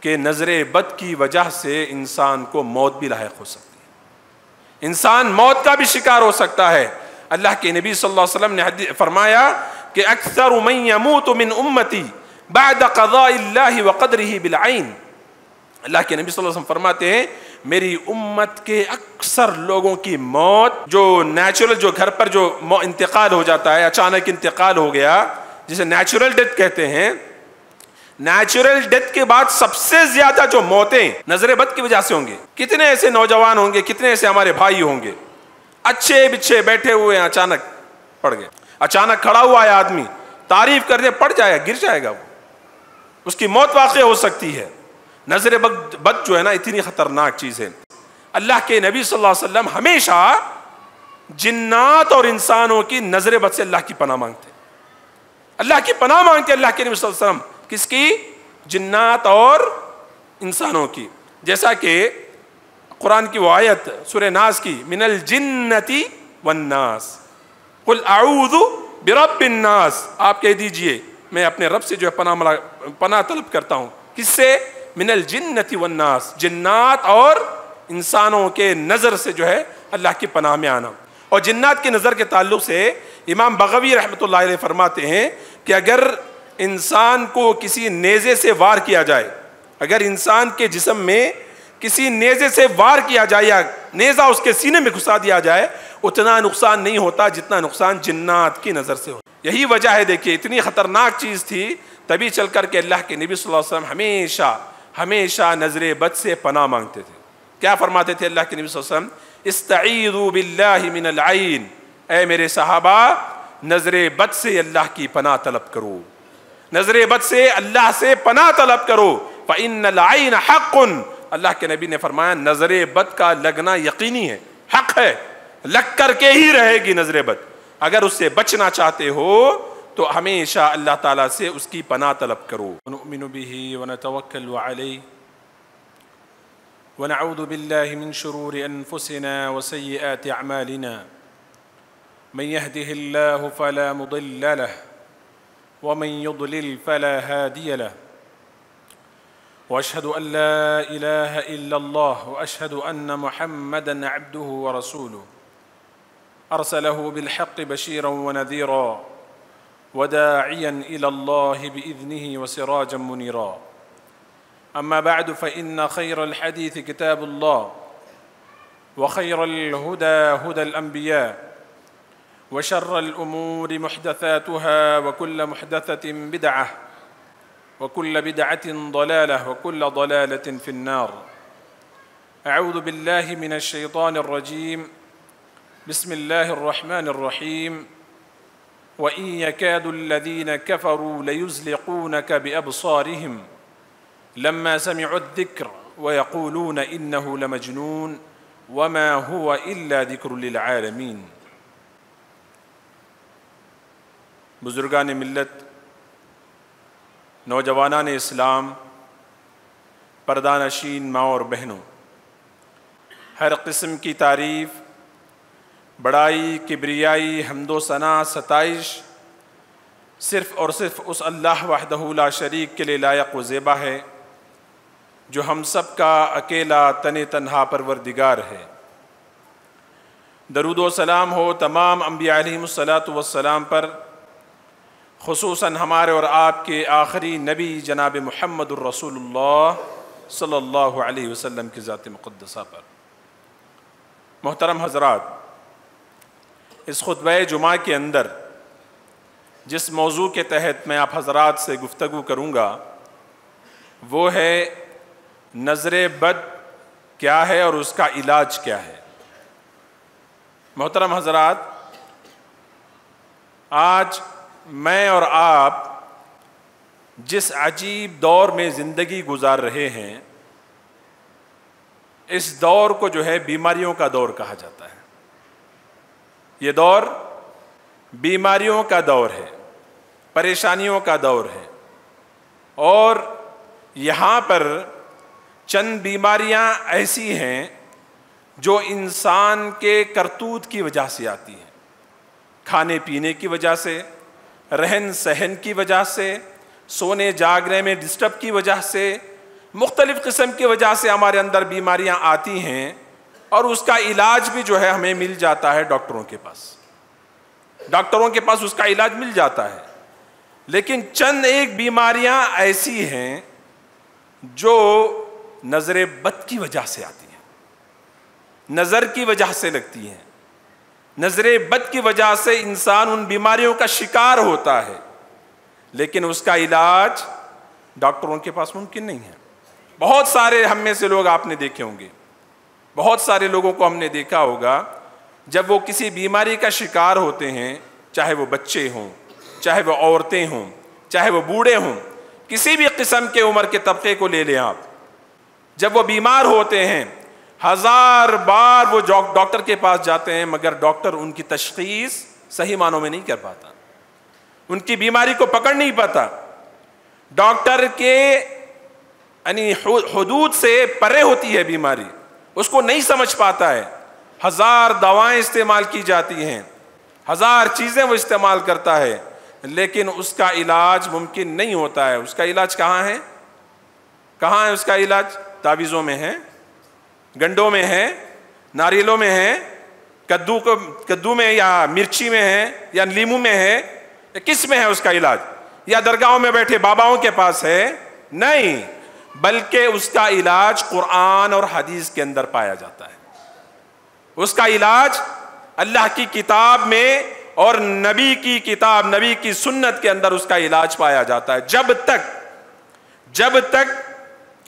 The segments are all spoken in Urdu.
کہ نظر بد کی وجہ سے انسان کو موت بھی لاحق ہو سکتی ہے، انسان موت کا بھی شکار ہو سکتا ہے۔ اللہ کے نبی صلی اللہ علیہ وسلم نے فرمایا کہ اکثر من یموت من امتی بعد قضاء اللہ وقدرہ بالعین، اللہ کے نبی صلی اللہ علیہ وسلم فرماتے ہیں میری امت کے اکثر لوگوں کی موت جو نیچرل، جو گھر پر جو انتقال ہو جاتا ہے، اچانک انتقال ہو گیا، جسے نیچرل ڈیتھ کہتے ہیں، نیچرل ڈیتھ کے بعد سب سے زیادہ جو موتیں نظر بد کی وجہ سے ہوں گے۔ کتنے ایسے نوجوان ہوں گے، کتنے ایسے ہمارے بھائی ہوں گے، اچھے بچھے بیٹھے ہوئے ہیں، اچانک پڑ گئے، اچانک کھڑا ہوا ہے آدمی، تعریف کر دے پڑ جائے گا، گر جائے گا، وہ اس کی موت واقع ہو سکتی ہے۔ نظر بد جو ہے نا اتنی خطرناک چیز ہے۔ اللہ کے نبی صلی اللہ علیہ وسلم ہمیشہ جنات اور انسانوں کی نظر بد سے اللہ کی پناہ مانگتے، اللہ کی پناہ مانگتے اللہ کے نبی صلی اللہ علیہ وسلم۔ کس کی؟ جنات اور انسانوں کی، جیسا کہ قرآن کی وہ آیت سورہ ناس کی، من الجنتی والناس قل اعوذ برب الناس، آپ کہہ دیجئے میں اپنے رب سے جو ہے پناہ طلب کرتا ہوں، کس سے؟ من الجنتی والناس، جنات اور انسانوں کے نظر سے جو ہے اللہ کی پناہ میں آنا۔ اور جنات کی نظر کے تعلق سے امام بغوی رحمۃ اللہ علیہ فرماتے ہیں کہ اگر انسان کو کسی نیزے سے وار کیا جائے، اگر انسان کے جسم میں کسی نیزے سے وار کیا جائے یا نیزہ اس کے سینے میں گھسا دیا جائے، اتنا نقصان نہیں ہوتا جتنا نقصان جنات کی نظر سے ہوتا۔ یہی وجہ ہے، دیکھیے اتنی خطرناک چیز تھی، تبھی چل کر کے اللہ کے نبی صلی اللہ علیہ وسلم ہمیشہ نظر بد سے پناہ مانگتے تھے۔ کیا فرماتے تھے اللہ کے نبی صلی اللہ علیہ وسلم؟ استعیذوا باللہ من العین، اے میرے صحابہ نظر بد سے اللہ کی پناہ طلب کرو، نظر بد سے اللہ سے پناہ طلب کرو، فإن العین حق، اللہ کے نبی نے فرمایا نظر بد کا لگنا یقینی ہے، حق ہے، لگ کر کے ہی رہے گی نظر بد۔ اگر اس سے بچنا چاہتے ہو تو ہمیشہ اللہ تعالیٰ سے اس کی پناہ طلب کرو۔ ونؤمن به ونتوکل علیہ ونعوذ باللہ من شرور انفسنا وسیئات اعمالنا، من يهده الله فلا مضل له ومن يضلل فلا هادي له، واشهد ان لا اله الا الله واشهد ان محمدا عبده ورسوله ارسله بالحق بشيرا ونذيرا وداعيا الى الله باذنه وسراجا منيرا، اما بعد فان خير الحديث كتاب الله وخير الهدى هدى الانبياء وشر الامور محدثاتها وكل محدثة بدعة وكل بدعة ضلالة وكل ضلالة في النار۔ اعوذ بالله من الشيطان الرجيم، بسم الله الرحمن الرحيم، وإن يكاد الذين كفروا ليزلقونك بأبصارهم لما سمعوا الذكر ويقولون إنه لمجنون وما هو إلا ذكر للعالمين۔ بزرگان ملت، نوجوانان اسلام، پردانشین ماں اور بہنوں، ہر قسم کی تعریف، بڑائی، کبریائی، حمد و ثنا، ستائش صرف اور صرف اس اللہ وحدہ لا شریک کے لیے لائق و زیبا ہے جو ہم سب کا اکیلا تن تنہا پروردگار ہے۔ درود و سلام ہو تمام انبیاء علیہم الصلاۃ والسلام پر، خصوصاً ہمارے اور آپ کے آخری نبی جناب محمد الرسول اللہ صلی اللہ علیہ وسلم کی ذات مقدسہ پر۔ محترم حضرات، اس خطبہ جمعہ کے اندر جس موضوع کے تحت میں آپ حضرات سے گفتگو کروں گا وہ ہے نظر بد کیا ہے اور اس کا علاج کیا ہے۔ محترم حضرات، آج میں اور آپ جس عجیب دور میں زندگی گزار رہے ہیں، اس دور کو جو ہے بیماریوں کا دور کہا جاتا ہے۔ یہ دور بیماریوں کا دور ہے، پریشانیوں کا دور ہے، اور یہاں پر چند بیماریاں ایسی ہیں جو انسان کے کرتوت کی وجہ سے آتی ہیں، کھانے پینے کی وجہ سے، رہن سہن کی وجہ سے، سونے جاگنے میں ڈسٹرب کی وجہ سے، مختلف قسم کی وجہ سے ہمارے اندر بیماریاں آتی ہیں اور اس کا علاج بھی جو ہے ہمیں مل جاتا ہے ڈاکٹروں کے پاس اس کا علاج مل جاتا ہے. لیکن چند ایک بیماریاں ایسی ہیں جو نظر بد کی وجہ سے آتی ہیں, نظر کی وجہ سے لگتی ہیں. نظر بد کی وجہ سے انسان ان بیماریوں کا شکار ہوتا ہے, لیکن اس کا علاج ڈاکٹروں کے پاس ممکن نہیں ہے. بہت سارے ہم میں سے لوگ آپ نے دیکھے ہوں گے, بہت سارے لوگوں کو ہم نے دیکھا ہوگا, جب وہ کسی بیماری کا شکار ہوتے ہیں, چاہے وہ بچے ہوں, چاہے وہ عورتیں ہوں, چاہے وہ بوڑھے ہوں, کسی بھی قسم کے عمر کے طبقے کو لے لیں آپ, جب وہ بیمار ہوتے ہیں 1000 بار وہ ڈاکٹر کے پاس جاتے ہیں, مگر ڈاکٹر ان کی تشخیص صحیح معنوں میں نہیں کر پاتا, ان کی بیماری کو پکڑ نہیں پاتا. ڈاکٹر کے یعنی حدود سے پرے ہوتی ہے بیماری, اس کو نہیں سمجھ پاتا ہے. 1000 دوائیں استعمال کی جاتی ہیں, 1000 چیزیں وہ استعمال کرتا ہے, لیکن اس کا علاج ممکن نہیں ہوتا ہے. اس کا علاج کہاں ہے؟ کہاں ہے اس کا علاج؟ تعویذوں میں ہے, گنڈوں میں ہے, ناریلوں میں ہے, کدو میں یا مرچی میں ہے, یا لیمو میں ہے, یا کس میں ہے اس کا علاج؟ یا درگاہوں میں بیٹھے باباؤں کے پاس ہے؟ نہیں, بلکہ اس کا علاج قرآن اور حدیث کے اندر پایا جاتا ہے. اس کا علاج اللہ کی کتاب میں اور نبی کی کتاب, نبی کی سنت کے اندر اس کا علاج پایا جاتا ہے. جب تک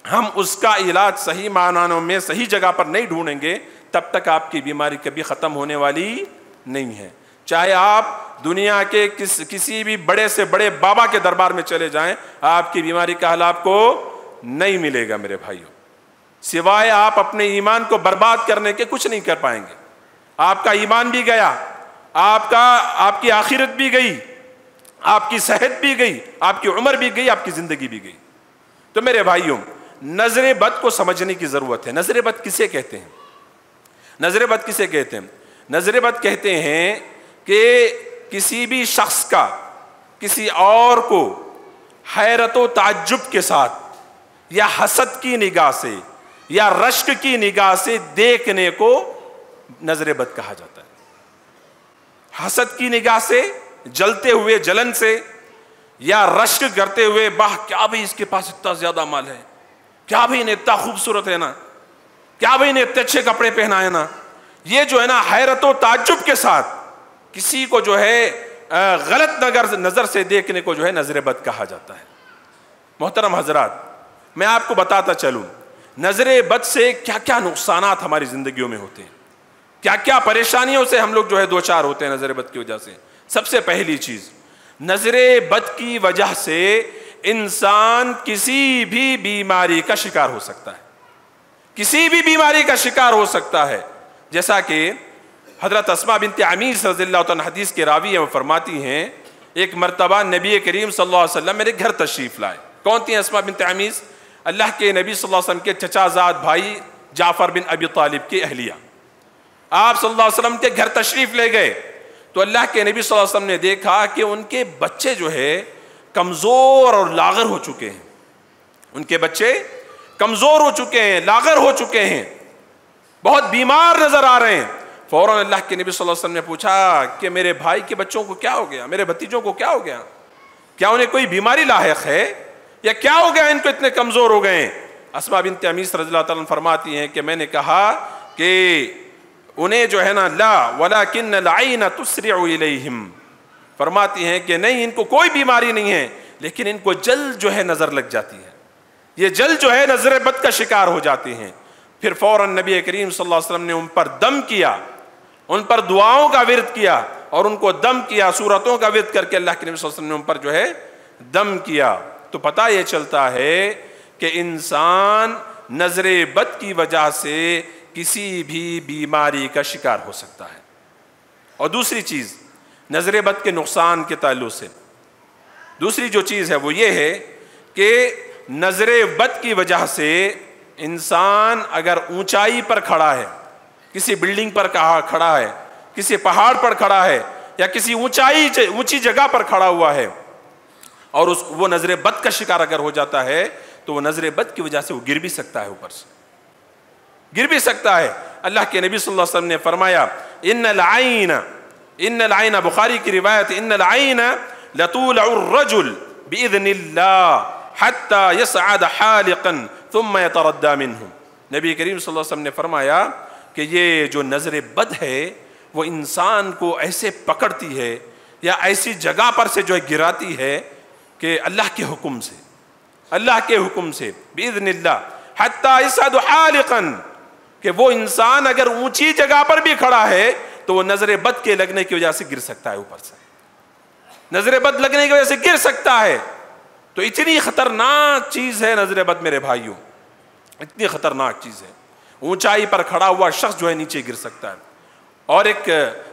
ہم اس کا علاج صحیح معنوں میں صحیح جگہ پر نہیں ڈھونڈیں گے, تب تک آپ کی بیماری کبھی ختم ہونے والی نہیں ہے. چاہے آپ دنیا کے کسی بھی بڑے سے بڑے بابا کے دربار میں چلے جائیں, آپ کی بیماری کا حل آپ کو نہیں ملے گا میرے بھائیوں, سوائے آپ اپنے ایمان کو برباد کرنے کے کچھ نہیں کر پائیں گے. آپ کا ایمان بھی گیا, آپ کی آخرت بھی گئی, آپ کی صحت بھی گئی, آپ کی عمر بھی گئی, آپ کی زندگی بھی گئی. تو میرے بھائیوں, نظر بد کو سمجھنے کی ضرورت ہے. نظر بد کسے کہتے ہیں؟ نظر بد کسے کہتے ہیں؟ نظر بد کہتے ہیں کہ کسی بھی شخص کا کسی اور کو حیرت و تعجب کے ساتھ یا حسد کی نگاہ سے یا رشک کی نگاہ سے دیکھنے کو نظر بد کہا جاتا ہے. حسد کی نگاہ سے, جلتے ہوئے جلن سے, یا رشک کرتے ہوئے, باہ کیا بھئی اس کے پاس اتنا زیادہ مال ہے, کیا بھئی انہیں اتنا خوبصورت ہے نا, کیا بھئی انہیں اتنے اچھے کپڑے پہنا ہے نا. یہ جو ہے نا حیرت و تعجب کے ساتھ کسی کو جو ہے غلط نظر سے دیکھنے کو جو ہے نظر بد کہا جاتا ہے. محترم حضرات, میں آپ کو بتاتا چلوں نظر بد سے کیا کیا نقصانات ہماری زندگیوں میں ہوتے ہیں, کیا کیا پریشانیوں سے ہم لوگ جو ہے دوچار ہوتے ہیں نظر بد کی وجہ سے. سب سے پہلی چیز, نظر بد کی وجہ سے انسان کسی بھی بیماری کا شکار ہو سکتا ہے, کسی بھی بیماری کا شکار ہو سکتا ہے. جیسا کہ حضرت اسماء بنت عمیس رضی اللہ تعالیٰ حدیث کے راوی ہیں, وہ فرماتی ہیں ایک مرتبہ نبی کریم صلی اللہ علیہ وسلم میرے گھر تشریف لائے. کون تھی اسماء بنت عمیس؟ اللہ کے نبی صلی اللہ علیہ وسلم کے چچا زاد بھائی جعفر بن ابی طالب کی اہلیہ. آپ صلی اللہ علیہ وسلم کے گھر تشریف لے گئے تو اللہ کے نبی صلی اللہ علیہ وسلم نے دیکھا کہ ان کے بچے جو ہے کمزور اور لاغر ہو چکے ہیں. ان کے بچے کمزور ہو چکے ہیں, لاغر ہو چکے ہیں, بہت بیمار نظر آ رہے ہیں. فوراً اللہ کے نبی صلی اللہ علیہ وسلم نے پوچھا کہ میرے بھائی کے بچوں کو کیا ہو گیا, میرے بھتیجوں کو کیا ہو گیا, کیا انہیں کوئی بیماری لاحق ہے یا کیا ہو گیا, ان کو اتنے کمزور ہو گئے ہیں. اسماء بنت عمیس رضی اللہ تعالیٰ فرماتی ہیں کہ میں نے کہا کہ انہیں جو ہے نا لا ولکن العین تسرع الیہم, فرماتی ہیں کہ نہیں ان کو کوئی بیماری نہیں ہے, لیکن ان کو جلد جو ہے نظر لگ جاتی ہے, یہ جلد جو ہے نظر بد کا شکار ہو جاتے ہیں. پھر فوراً نبی کریم صلی اللہ علیہ وسلم نے ان پر دم کیا, ان پر دعاؤں کا ورد کیا اور ان کو دم کیا, سورتوں کا ورد کر کے اللہ کے نبی صلی اللہ علیہ وسلم نے ان پر جو ہے دم کیا. تو پتہ یہ چلتا ہے کہ انسان نظر بد کی وجہ سے کسی بھی بیماری کا شکار ہو سکتا ہے. اور دوسری چیز نظر بد کے نقصان کے تعلق سے, دوسری جو چیز ہے وہ یہ ہے کہ نظر بد کی وجہ سے انسان اگر اونچائی پر کھڑا ہے, کسی بلڈنگ پر کھڑا ہے, کسی پہاڑ پر کھڑا ہے, یا کسی اونچی جگہ پر کھڑا ہوا ہے, اور وہ نظر بد کا شکار اگر ہو جاتا ہے تو وہ نظر بد کی وجہ سے وہ گر بھی سکتا ہے، اوپر سے گر بھی سکتا ہے۔ اللہ کے نبی صلی اللہ علیہ وسلم نے فرمایا ان العین، بخاری کی روایت، ان العین لتولع الرجل باذن اللہ حتی یصعد حالقا ثم یتردى منہ۔ نبی کریم صلی اللہ علیہ وسلم نے فرمایا کہ یہ جو نظر بد ہے وہ انسان کو ایسے پکڑتی ہے یا ایسی جگہ پر سے جو ہے گراتی ہے کہ اللہ کے حکم سے، اللہ کے حکم سے، باذن اللہ حتی یصعد حالقا، کہ وہ انسان اگر اونچی جگہ پر بھی کھڑا ہے تو وہ نظر بد کے لگنے کی وجہ سے گر سکتا ہے، اوپر سے نظر بد لگنے کی وجہ سے گر سکتا ہے۔ تو اتنی خطرناک چیز ہے نظر بد میرے بھائیوں، اتنی خطرناک چیز ہے۔ اونچائی پر کھڑا ہوا شخص جو ہے نیچے گر سکتا ہے۔ اور ایک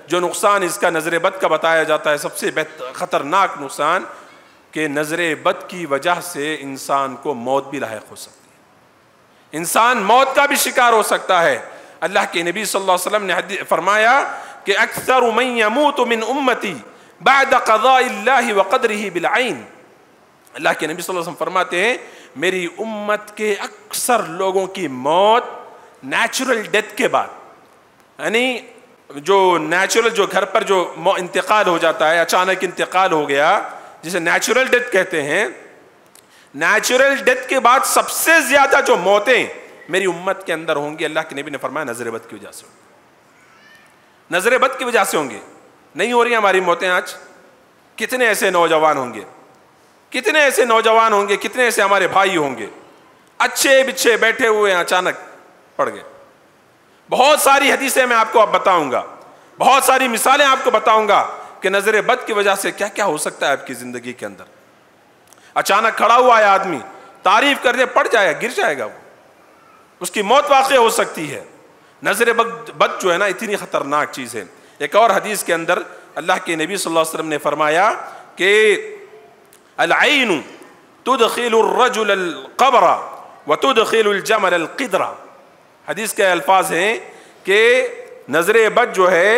جو نقصان اس کا نظر بد کا بتایا جاتا ہے، سب سے خطرناک نقصان، کہ نظر بد کی وجہ سے انسان کو موت بھی لاحق ہو سکتی ہے، انسان موت کا بھی شکار ہو سکتا ہے۔ اللہ کے نبی صلی اللہ علیہ وسلم نے فرمایا کہ اکثر من یموت من امتی بعد قضاء اللہ وقدرہ بالعین۔ اللہ کے نبی صلی اللہ علیہ وسلم فرماتے ہیں میری امت کے اکثر لوگوں کی موت نیچرل ڈیتھ کے بعد، یعنی جو نیچرل، جو گھر پر جو انتقال ہو جاتا ہے، اچانک انتقال ہو گیا، جسے نیچرل ڈیتھ کہتے ہیں، نیچرل ڈیتھ کے بعد سب سے زیادہ جو موتیں میری امت کے اندر ہوں گی، اللہ کے نبی نے فرمایا نظر بد کی وجہ سے، نظر بد کی وجہ سے ہوں گے۔ نہیں ہو رہی ہماری موتیں آج؟ کتنے ایسے نوجوان ہوں گے، کتنے ایسے نوجوان ہوں گے، کتنے ایسے ہمارے بھائی ہوں گے اچھے بچھے بیٹھے ہوئے ہیں، اچانک پڑ گئے۔ بہت ساری حدیثیں میں آپ کو اب بتاؤں گا، بہت ساری مثالیں آپ کو بتاؤں گا کہ نظر بد کی وجہ سے کیا کیا ہو سکتا ہے آپ کی زندگی کے اندر۔ اچانک کھڑا ہوا ہے آدمی، تعریف کر دے، پڑ جائے گا، گر جائے گا، وہ اس کی موت واقع ہو سکتی ہے۔ نظر بد جو ہے نا اتنی خطرناک چیز ہے۔ ایک اور حدیث کے اندر اللہ کے نبی صلی اللہ علیہ وسلم نے فرمایا کہ العین تدخل الرجل القبر وتدخل الجمل القدر۔ حدیث کے الفاظ ہیں کہ نظر بد جو ہے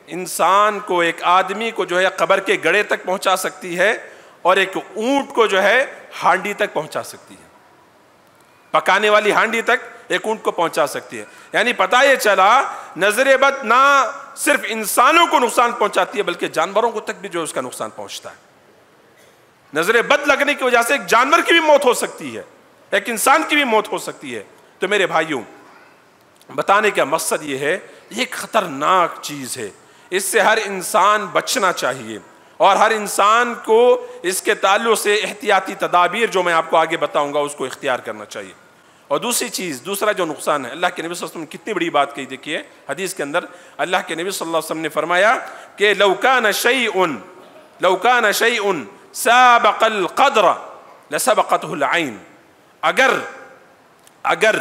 انسان کو، ایک آدمی کو جو ہے قبر کے گڑھے تک پہنچا سکتی ہے، اور ایک اونٹ کو جو ہے ہانڈی تک پہنچا سکتی ہے، پکانے والی ہانڈی تک ایک اونٹ کو پہنچا سکتی ہے۔ یعنی پتہ یہ چلا نظر بد نہ صرف انسانوں کو نقصان پہنچاتی ہے بلکہ جانوروں کو تک بھی جو اس کا نقصان پہنچتا ہے۔ نظر بد لگنے کی وجہ سے ایک جانور کی بھی موت ہو سکتی ہے، ایک انسان کی بھی موت ہو سکتی ہے۔ تو میرے بھائیوں، بتانے کا مقصد یہ ہے، ایک خطرناک چیز ہے، اس سے ہر انسان بچنا چاہیے، اور ہر انسان کو اس کے تعلق سے احتیاطی تدابیر جو میں آپ کو آگے بتاؤں گا اس کو اختیار کرنا چاہیے۔ اور دوسری چیز، دوسرا جو نقصان ہے، اللہ کے نبی صلی اللہ علیہ وسلم نے کتنی بڑی بات کہی، دیکھیے حدیث کے اندر اللہ کے نبی صلی اللہ علیہ وسلم نے فرمایا کہ لو کان شیء سابق القدر لسبقته العین۔ اگر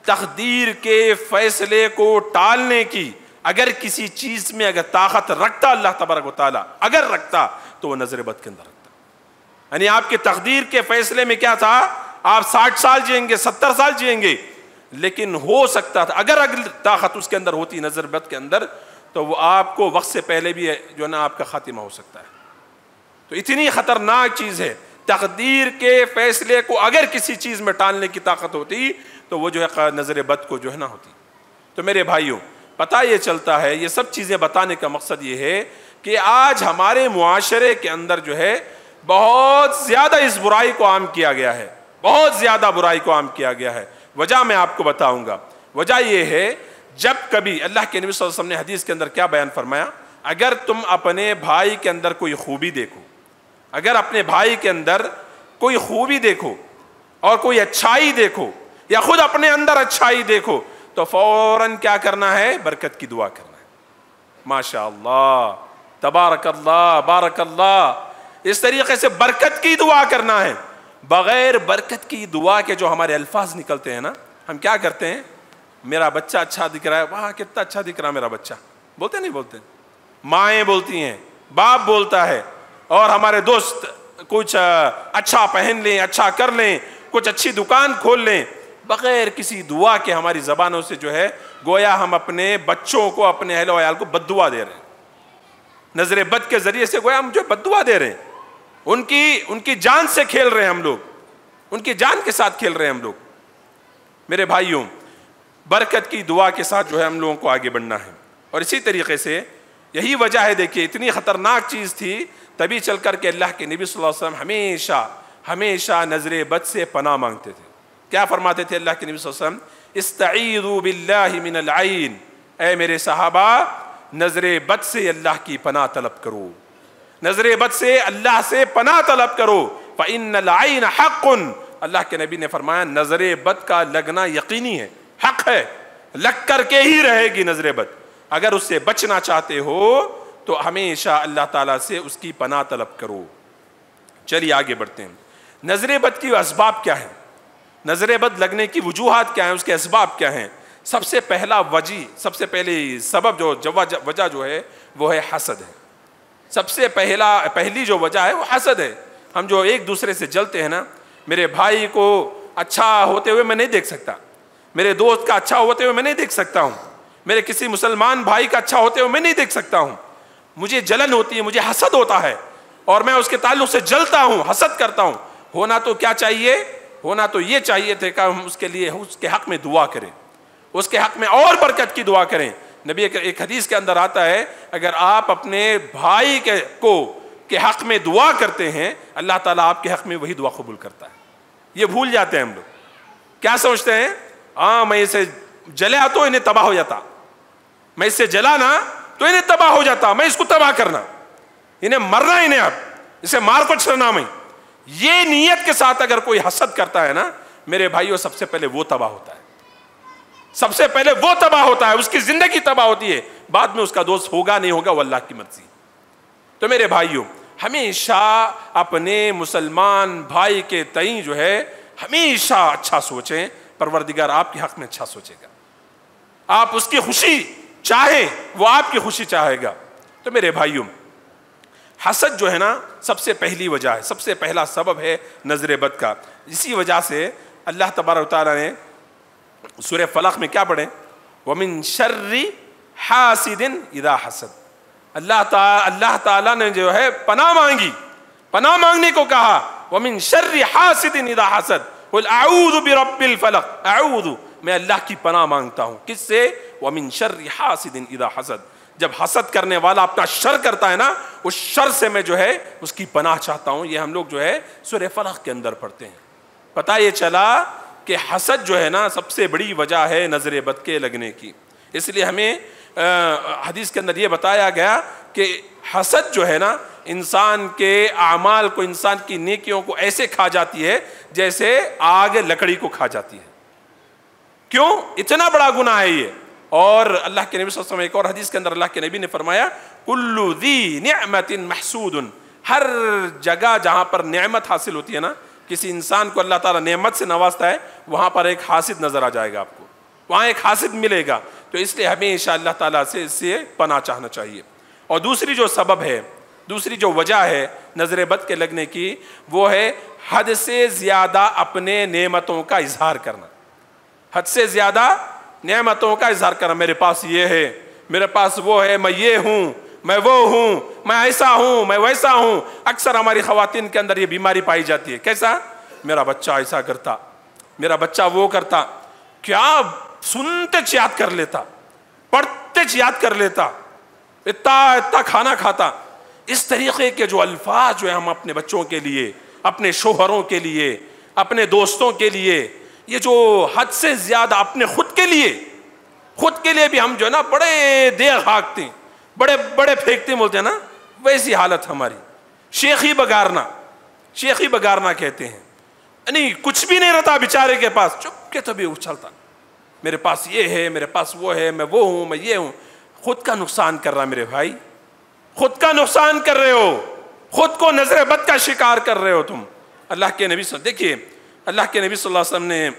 تقدیر کے فیصلے کو ٹالنے کی اگر کسی چیز میں اگر طاقت رکھتا اللہ تبارک و تعالیٰ، اگر رکھتا تو وہ نظر بد کے اندر رکھتا۔ یعنی آپ کے تقدیر کے فیصلے میں کیا تھا، آپ 60 سال جئیں گے، 70 سال جئیں گے، لیکن ہو سکتا تھا اگر طاقت اس کے اندر ہوتی نظر بد کے اندر تو وہ آپ کو وقت سے پہلے بھی جو ہے نا آپ کا خاتمہ ہو سکتا ہے۔ تو اتنی خطرناک چیز ہے، تقدیر کے فیصلے کو اگر کسی چیز میں ٹالنے کی طاقت ہوتی تو وہ جو ہے نظر بد کو جو ہے نہ ہوتی۔ تو میرے بھائیوں، پتہ یہ چلتا ہے، یہ سب چیزیں بتانے کا مقصد یہ ہے کہ آج ہمارے معاشرے کے اندر جو ہے بہت زیادہ اس برائی کو عام کیا گیا ہے، بہت زیادہ برائی کو عام کیا گیا ہے۔ وجہ میں آپ کو بتاؤں گا۔ وجہ یہ ہے، جب کبھی اللہ کے نبی صلی اللہ علیہ وسلم نے حدیث کے اندر کیا بیان فرمایا، اگر تم اپنے بھائی کے اندر کوئی خوبی دیکھو، اگر اپنے بھائی کے اندر کوئی خوبی دیکھو اور کوئی اچھائی دیکھو یا خود اپنے اندر اچھائی دیکھو تو فوراً کیا کرنا ہے، برکت کی دعا کرنا ہے۔ ماشاء اللہ، تبارک اللہ، بارک اللہ، اس طریقے سے برکت کی دعا کرنا ہے۔ بغیر برکت کی دعا کے جو ہمارے الفاظ نکلتے ہیں نا، ہم کیا کرتے ہیں، میرا بچہ اچھا دکھ رہا ہے، واہ کتنا اچھا دکھ رہا ہے میرا بچہ، بولتے نہیں بولتے؟ مائیں بولتی ہیں، باپ بولتا ہے، اور ہمارے دوست کچھ اچھا پہن لیں، اچھا کر لیں، کچھ اچھی دکان کھول لیں، بغیر کسی دعا کے ہماری زبانوں سے جو ہے گویا ہم اپنے بچوں کو، اپنے اہل و عیال کو بد دعا دے رہے ہیں، نظر بد کے ذریعے سے گویا ہم جو بد دعا دے رہے ہیں، ان کی جان سے کھیل رہے ہیں ہم لوگ، ان کی جان کے ساتھ کھیل رہے ہیں ہم لوگ. میرے بھائیوں، برکت کی دعا کے ساتھ جو ہے ہم لوگوں کو آگے بڑھنا ہے. اور اسی طریقے سے یہی وجہ ہے، دیکھیے اتنی خطرناک چیز تھی، تبھی چل کر کے اللہ کے نبی صلی اللہ علیہ وسلم ہمیشہ نظر بد سے پناہ مانگتے تھے. کیا فرماتے تھے اللہ کے نبی صلی اللہ علیہ وسلم؟ استعیذوا باللہ من العین، اے میرے صحابہ نظر بد سے اللہ کی پناہ طلب کرو، نظر بد سے اللہ سے پناہ طلب کرو. فإن العین حق، اللہ کے نبی نے فرمایا نظر بد کا لگنا یقینی ہے، حق ہے، لگ کر کے ہی رہے گی نظر بد. اگر اس سے بچنا چاہتے ہو تو ہمیشہ اللہ تعالیٰ سے اس کی پناہ طلب کرو. چلیے آگے بڑھتے ہیں. نظر بد کی اسباب کیا ہیں؟ نظر بد لگنے کی وجوہات کیا ہیں؟ اس کے اسباب کیا ہیں؟ سب سے پہلی سبب وجہ جو ہے وہ ہے حسد ہے. سب سے پہلی جو وجہ ہے وہ حسد ہے. ہم جو ایک دوسرے سے جلتے ہیں نا، میرے بھائی کو اچھا ہوتے ہوئے میں نہیں دیکھ سکتا، میرے دوست کا اچھا ہوتے ہوئے میں نہیں دیکھ سکتا ہوں، میرے کسی مسلمان بھائی کا اچھا ہوتے ہوئے میں نہیں دیکھ سکتا ہوں. مجھے جلن ہوتی ہے، مجھے حسد ہوتا ہے، اور میں اس کے تعلق سے جلتا ہوں، حسد کرتا ہوں. ہونا تو کیا چاہیے؟ ہونا تو یہ چاہیے تھے کہ ہم اس کے حق میں دعا کریں، اس کے حق میں اور برکت کی دعا کریں. نبی ایک حدیث کے اندر آتا ہے، اگر آپ اپنے بھائی کے حق میں دعا کرتے ہیں، اللہ تعالیٰ آپ کے حق میں وہی دعا قبول کرتا ہے. یہ بھول جاتے ہیں ہم لوگ. کیا سمجھتے ہیں؟ میں اسے جلا تو انہیں تباہ ہو جاتا، میں اس سے جلانا تو انہیں تباہ ہو جاتا، میں اس کو تباہ کرنا، انہیں مرنا، انہیں اب اسے مار کو چھڑنا. میں یہ نیت کے ساتھ اگر کوئی حسد کرتا ہے نا میرے بھائیوں، سب سے پہلے وہ تباہ ہوتا ہے، سب سے پہلے وہ تباہ ہوتا ہے، اس کی زندگی تباہ ہوتی ہے. بعد میں اس کا دوست ہوگا نہیں ہوگا وہ اللہ کی مرضی. تو میرے بھائیوں، ہمیشہ اپنے مسلمان بھائی کے تئیں جو ہے ہمیشہ اچھا سوچیں. پروردگار آپ کے حق میں اچھا سوچے گا. آپ اس کی خوشی چاہیں، وہ آپ کی خوشی چاہے گا. تو میرے بھائیوں، حسد جو ہے نا سب سے پہلی وجہ ہے، سب سے پہلا سبب ہے نظر بد کا. اسی وجہ سے اللہ تبارک و تعالیٰ نے سورہ فلق میں کیا پڑھیں؟ وَمِن شَرِّ حَاسِدٍ اِذَا حَسَدٍ. اللہ تعالیٰ نے جو ہے پناہ مانگی، پناہ مانگنے کو کہا. وَمِن شَرِّ حَاسِدٍ اِذَا حَسَدٍ قُلْ اَعُوذُ بِرَبِّ الْفَلَقِ. اعوذ، میں اللہ کی پناہ مانگتا ہوں. کس سے؟ وَمِن شَرِّ حَاسِدٍ اِذَا حَسَدٍ. جب حسد کرنے والا اپنا شر کرتا ہے نا، اس شر سے میں جو ہے اس کی پناہ چاہتا ہوں. یہ ہم لوگ جو ہے سورہ فلق کے اندر پڑھتے ہیں. پتہ یہ چلا کہ حسد جو ہے نا سب سے بڑی وجہ ہے نظر بد کے لگنے کی. اس لیے ہمیں حدیث کے اندر یہ بتایا گیا کہ حسد جو ہے نا انسان کے اعمال کو، انسان کی نیکیوں کو ایسے کھا جاتی ہے جیسے آگ لکڑی کو کھا جاتی ہے. کیوں؟ اتنا بڑا گناہ ہے یہ. اور اللہ کے نبی صلی اللہ علیہ وسلم ایک اور حدیث کے اندر اللہ کے نبی نے فرمایا کل ذی نعمت محسود. ہر جگہ جہاں پر نعمت حاصل ہوتی ہے نا، کسی انسان کو اللہ تعالیٰ نعمت سے نوازتا ہے، وہاں پر ایک حاسد نظر آ جائے گا آپ کو، وہاں ایک حاسد ملے گا. تو اس لیے ہمیشہ اللہ تعالیٰ سے اس سے پناہ چاہنا چاہیے. اور دوسری جو سبب ہے، دوسری جو وجہ ہے نظر بد کے لگنے کی، وہ ہے حد سے زیادہ اپنے نعمتوں کا اظہار کرنا. حد سے زیادہ نعمتوں کا اظہار کرنا. میرے پاس یہ ہے، میرے پاس وہ ہے، میں یہ ہوں، میں وہ ہوں، میں ایسا ہوں، میں ویسا ہوں. اکثر ہماری خواتین کے اندر یہ بیماری پائی جاتی ہے. کیسا؟ میرا بچہ ایسا کرتا، میرا بچہ وہ کرتا. کیا سنتے یاد کر لیتا، پڑھتے یاد کر لیتا، اتنا کھانا کھاتا. اس طریقے کے جو الفاظ جو ہے ہم اپنے بچوں کے لیے، اپنے شوہروں کے لیے، اپنے دوستوں کے لیے، یہ جو حد سے زیادہ اپنے خود کے لیے بھی ہم جو ہے نا بڑے دیر ہانکتے ہیں، بڑے بڑے پھینکتے بولتے ہیں نا، ویسی حالت ہماری. شیخی بگارنا کہتے ہیں. یعنی کچھ بھی نہیں رہتا بیچارے کے پاس، چپ کے تو بھی اچھلتا، میرے پاس یہ ہے، میرے پاس وہ ہے، میں وہ ہوں، میں یہ ہوں. خود کا نقصان کر رہا میرے بھائی، خود کا نقصان کر رہے ہو، خود کو نظر بد کا شکار کر رہے ہو تم. اللہ کے نبی دیکھیے، اللہ کے نبی صلی اللہ علیہ وسلم نے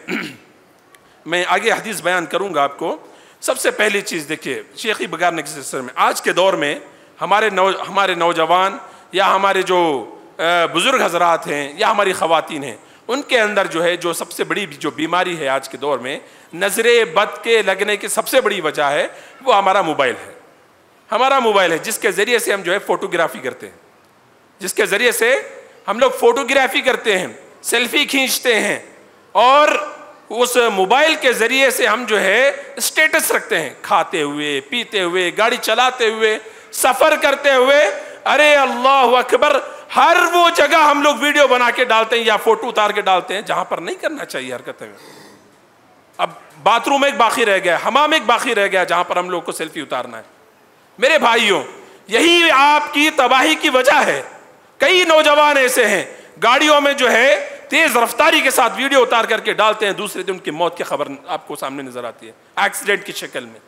میں آگے حدیث بیان کروں گا آپ کو. سب سے پہلی چیز دیکھیے شیخی بگارنے کے سلسلے میں، آج کے دور میں ہمارے نوجوان یا ہمارے جو بزرگ حضرات ہیں یا ہماری خواتین ہیں، ان کے اندر جو ہے جو سب سے بڑی جو بیماری ہے آج کے دور میں نظر بد کے لگنے کی سب سے بڑی وجہ ہے وہ ہمارا موبائل ہے. ہمارا موبائل ہے جس کے ذریعے سے ہم جو ہے فوٹوگرافی کرتے ہیں، جس کے ذریعے سے ہم لوگ فوٹوگرافی کرتے ہیں. سیلفی کھینچتے ہیں اور اس موبائل کے ذریعے سے ہم جو ہے اسٹیٹس رکھتے ہیں، کھاتے ہوئے، پیتے ہوئے، گاڑی چلاتے ہوئے، سفر کرتے ہوئے. ارے اللہ اکبر، ہر وہ جگہ ہم لوگ ویڈیو بنا کے ڈالتے ہیں یا فوٹو اتار کے ڈالتے ہیں جہاں پر نہیں کرنا چاہیے حرکتیں. اب باتھ روم ایک باقی رہ گیا، حمام ایک باقی رہ گیا جہاں پر ہم لوگ کو سیلفی اتارنا ہے. میرے بھائیوں، یہی آپ کی تباہی کی وجہ ہے. کئی نوجوان ایسے ہیں گاڑیوں میں جو ہے تیز رفتاری کے ساتھ ویڈیو اتار کر کے ڈالتے ہیں، دوسرے دن ان کی موت کی خبر آپ کو سامنے نظر آتی ہے ایکسیڈنٹ کی شکل میں.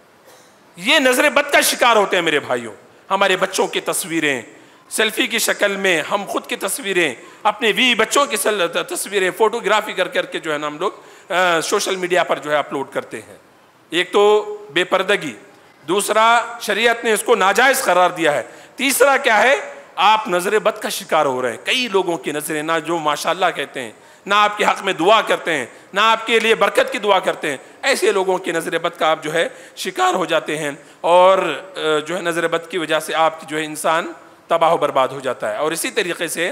یہ نظر بد کا شکار ہوتے ہیں میرے بھائیوں. ہمارے بچوں کی تصویریں سیلفی کی شکل میں، ہم خود کی تصویریں، اپنے بچوں کی تصویریں فوٹوگرافی کر کر کے جو ہے نا ہم لوگ سوشل میڈیا پر جو ہے اپلوڈ کرتے ہیں. ایک تو بے پردگی، دوسرا شریعت نے اس کو ناجائز قرار دیا ہے، تیسرا کیا ہے، آپ نظر بد کا شکار ہو رہے ہیں. کئی لوگوں کی نظریں نہ جو ماشاءاللہ کہتے ہیں، نہ آپ کے حق میں دعا کرتے ہیں، نہ آپ کے لیے برکت کی دعا کرتے ہیں، ایسے لوگوں کی نظر بد کا آپ جو ہے شکار ہو جاتے ہیں اور جو ہے نظر بد کی وجہ سے آپ جو ہے انسان تباہ و برباد ہو جاتا ہے. اور اسی طریقے سے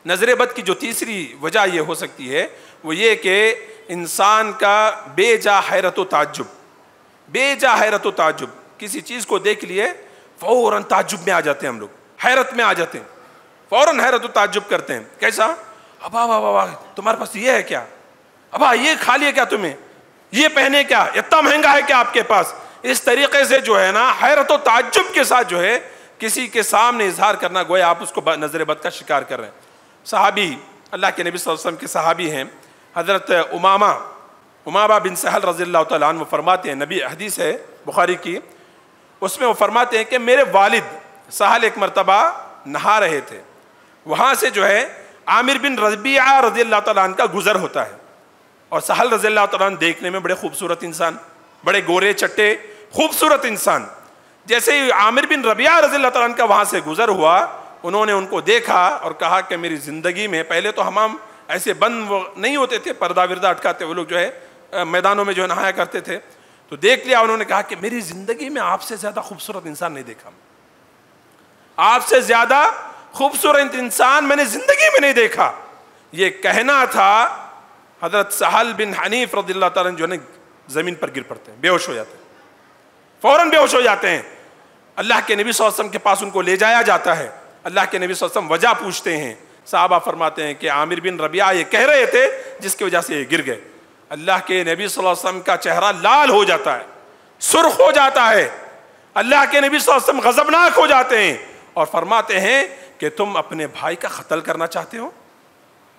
نظر بد کی جو تیسری وجہ یہ ہو سکتی ہے وہ یہ کہ انسان کا بے جا حیرت و تعجب، بے جا حیرت و تعجب، کسی چیز کو دیکھ لیے فوراً تعجب میں آ جاتے ہیں، ہم لوگ حیرت میں آ جاتے ہیں، فوراً حیرت و تعجب کرتے ہیں. کیسا؟ ابا ابا تمہارے پاس یہ ہے کیا؟ ابا یہ کھا لیا کیا تمہیں؟ یہ پہنے کیا؟ اتنا مہنگا ہے کیا آپ کے پاس؟ اس طریقے سے جو ہے نا حیرت و تعجب کے ساتھ جو ہے کسی کے سامنے اظہار کرنا گویا آپ اس کو نظر بد کا شکار کر رہے ہیں. صحابی، اللہ کے نبی صلی اللہ علیہ وسلم کے صحابی ہیں حضرت امامہ بن سہل رضی اللہ تعالیٰ عنہ، وہ فرماتے ہیں، نبی حدیث ہے بخاری کی، اس میں وہ فرماتے ہیں کہ میرے والد سہل ایک مرتبہ نہا رہے تھے، وہاں سے جو ہے عامر بن ربیعہ رضی اللہ تعالیٰ عنہ کا گزر ہوتا ہے. اور سہل رضی اللہ تعالیٰ عنہ دیکھنے میں بڑے خوبصورت انسان، بڑے گورے چٹے خوبصورت انسان. جیسے ہی عامر بن ربیعہ رضی اللہ تعالیٰ عنہ کا وہاں سے گزر ہوا، انہوں نے ان کو دیکھا اور کہا کہ میری زندگی میں، پہلے تو حمام ایسے بند نہیں ہوتے تھے، پردہ وردہ اٹکاتے وہ لوگ جو ہے میدانوں میں جو ہے نہایا کرتے تھے، تو دیکھ لیا انہوں نے، کہا کہ میری زندگی میں آپ سے زیادہ خوبصورت انسان نہیں دیکھا، آپ سے زیادہ خوبصورت انسان میں نے زندگی میں نہیں دیکھا. یہ کہنا تھا، حضرت سہل بن حنیف رضی اللہ تعالیٰ جو ہے زمین پر گر پڑتے ہیں، بے ہوش ہو جاتے ہیں، فوراً بے ہوش ہو جاتے ہیں. اللہ کے نبی صلی اللہ علیہ وسلم کے پاس ان کو لے جایا جاتا ہے. اللہ کے نبی صلی اللہ علیہ وسلم وجہ پوچھتے ہیں. صحابہ فرماتے ہیں کہ عامر بن ربیعہ یہ کہہ رہے تھے جس کی وجہ سے یہ گر گئے. اللہ کے نبی صلی اللہ علیہ وسلم کا چہرہ لال ہو جاتا ہے، سرخ ہو جاتا ہے. اللہ کے نبی صلی اللہ علیہ وسلم غضبناک ہو جاتے ہیں اور فرماتے ہیں کہ تم اپنے بھائی کا قتل کرنا چاہتے ہو،